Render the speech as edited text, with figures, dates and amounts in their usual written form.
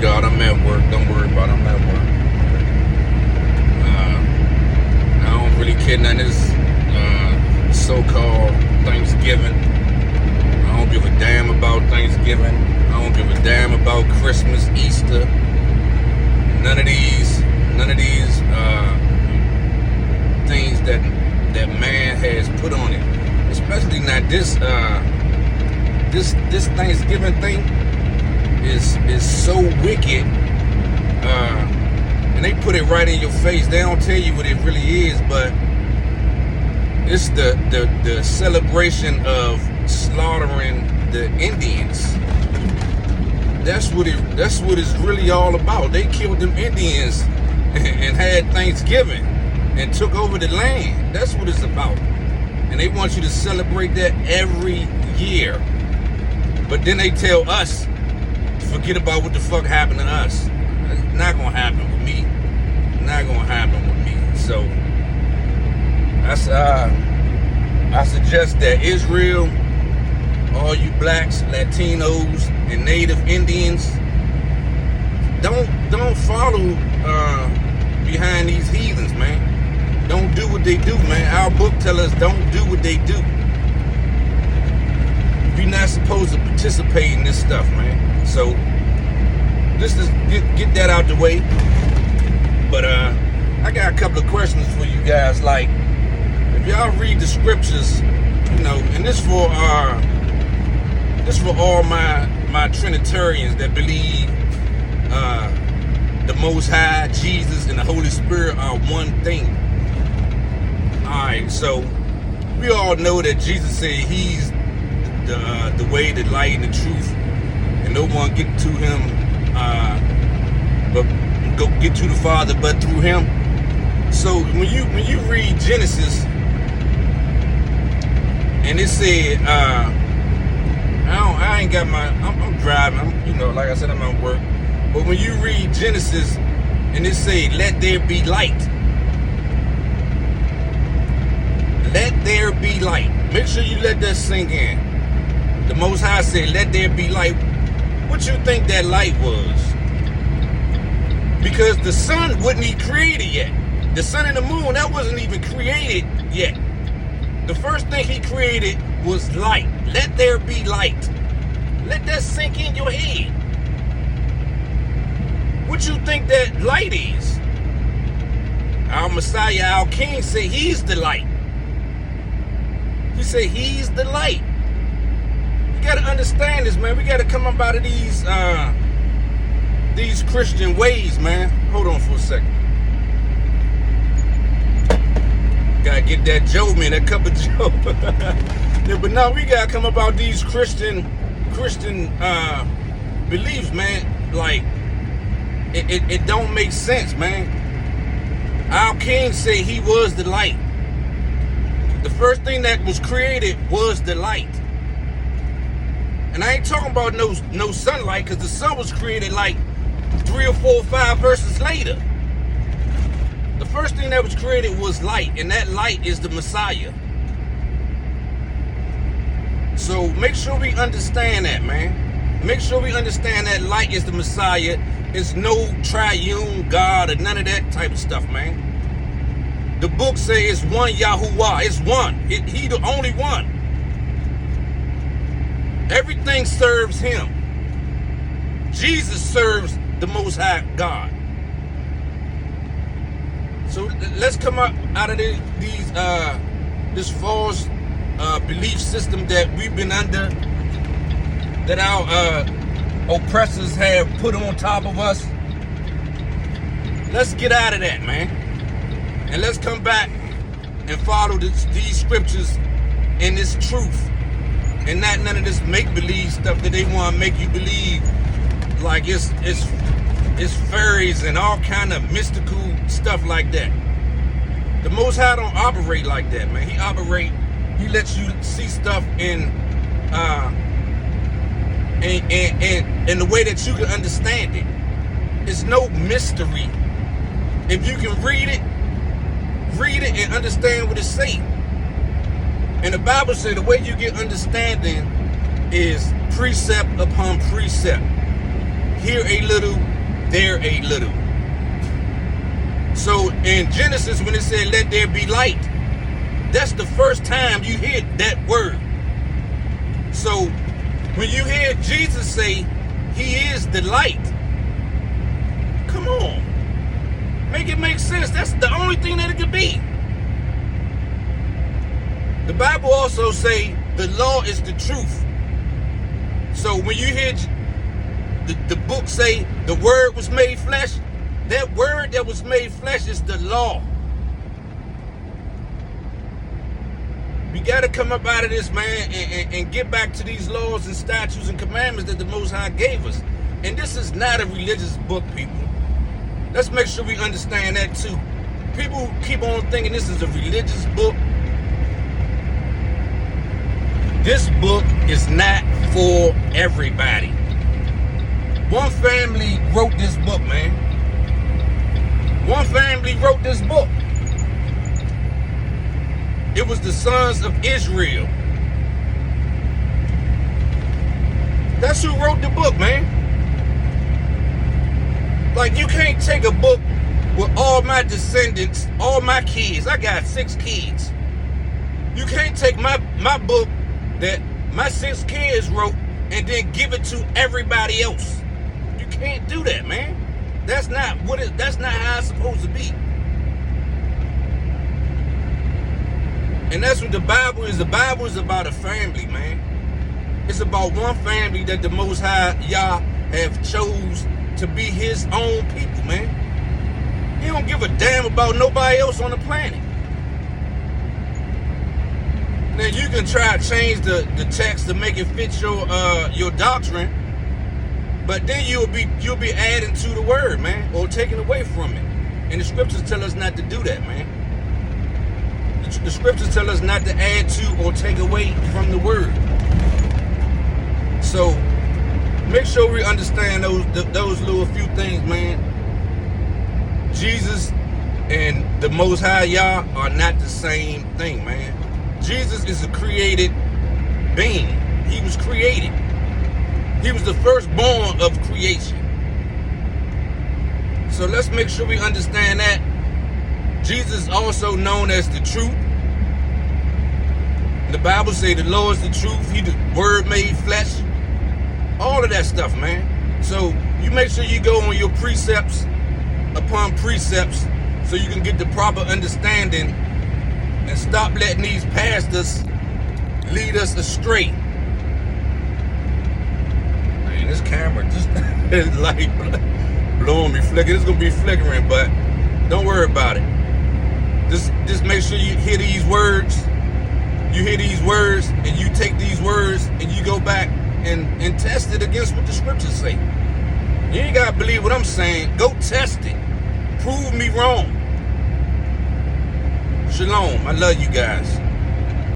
God, I'm at work. Don't worry about it. I'm at work. I don't really care none of this so-called Thanksgiving. I don't give a damn about Thanksgiving. I don't give a damn about Christmas, Easter. None of these things that man has put on it. Especially not this Thanksgiving thing is so wicked. And they put it right in your face. They don't tell you what it really is, but it's the celebration of slaughtering the Indians. That's what it's really all about. They killed them Indians and had Thanksgiving and took over the land. That's what it's about. And they want you to celebrate that every year. But then they tell us, forget about what the fuck happened to us. It's not gonna happen with me. Not gonna happen with me. So I suggest that Israel, all you blacks, Latinos, and Native Indians, don't follow behind these heathens, man. Don't do what they do, man. Our book tells us don't do what they do. You're not supposed to participate in this stuff, man. So just get that out the way. But I got a couple of questions for you guys. Like, if y'all read the scriptures, and this for all my Trinitarians that believe the Most High, Jesus, and the Holy Spirit are one thing. Alright, so we all know that Jesus said he's the way, the light, and the truth, and no one get to him but go get to the Father but through him. So when you read Genesis, and it said I ain't got I'm driving, like I said, I'm at work. But when you read Genesis and it say, let there be light. Let there be light. Make sure you let that sink in. The Most High said, let there be light. What you think that light was? Because the sun wasn't even created yet. The sun and the moon, that wasn't even created yet. The first thing he created was light. Let there be light. Let that sink in your head. What you think that light is? Our Messiah, our King, said he's the light. He said he's the light. You gotta understand this, man. We gotta come up out of these Christian ways, man. Hold on for a second. Gotta get that Joe, man, that cup of Joe. Yeah, but now we gotta come about these Christian beliefs, man. Like, it don't make sense, man. Our King said he was the light. The first thing that was created was the light. And I ain't talking about no sunlight, because the sun was created like 3 or 4 or 5 verses later. The first thing that was created was light, and that light is the Messiah. So make sure we understand that, man. Make sure we understand that light is the Messiah. It's no triune God or none of that type of stuff, man. The book says it's one Yahuwah. It's one. He the only one. Everything serves him. Jesus serves the Most High God. So let's come out of this false belief system that we've been under, that our oppressors have put on top of us. Let's get out of that, man. And let's come back and follow these scriptures and this truth. And not none of this make-believe stuff that they want to make you believe like it's fairies and all kind of mystical stuff like that. The Most High don't operate like that, man. He lets you see stuff in the way that you can understand it. It's no mystery. If you can read it and understand what it's saying. And the Bible says the way you get understanding is precept upon precept. Here a little, there a little. So in Genesis, when it said, let there be light, that's the first time you hear that word. So when you hear Jesus say he is the light, come on. Make it make sense. That's the only thing that it could be. The Bible also say the law is the truth. So when you hear the book say the word was made flesh, that word that was made flesh is the law. We got to come up out of this, man, and get back to these laws and statutes and commandments that the Most High gave us. And this is not a religious book, people. Let's make sure we understand that too. People keep on thinking this is a religious book. This book is not for everybody. One family wrote this book, man. One family wrote this book. It was the sons of Israel. That's who wrote the book, man. Like, you can't take a book with all my descendants, all my kids. I got 6 kids. You can't take my book that my 6 kids wrote and then give it to everybody else. You can't do that, man. That's not how it's supposed to be. And that's what the Bible is. The Bible is about a family, man. It's about one family that the Most High Yah have chose to be his own people, man. He don't give a damn about nobody else on the planet. Now you can try to change the text to make it fit your doctrine, but then you'll be adding to the word, man, or taking away from it. And the scriptures tell us not to do that, man. The scriptures tell us not to add to or take away from the word. So make sure we understand those little few things, man. Jesus and the Most High Yah are not the same thing, man. Jesus is a created being. He was created. He was the firstborn of creation. So let's make sure we understand that. Jesus is also known as the truth. The Bible say the Lord is the truth. He the word made flesh. All of that stuff, man. So you make sure you go on your precepts upon precepts so you can get the proper understanding and stop letting these pastors lead us astray. Man, this camera just is like blowing me, flickering. It's gonna be flickering, but don't worry about it. Just make sure you hear these words. You hear these words, and you take these words, and you go back and test it against what the scriptures say. You ain't gotta believe what I'm saying. Go test it. Prove me wrong. Shalom. I love you guys.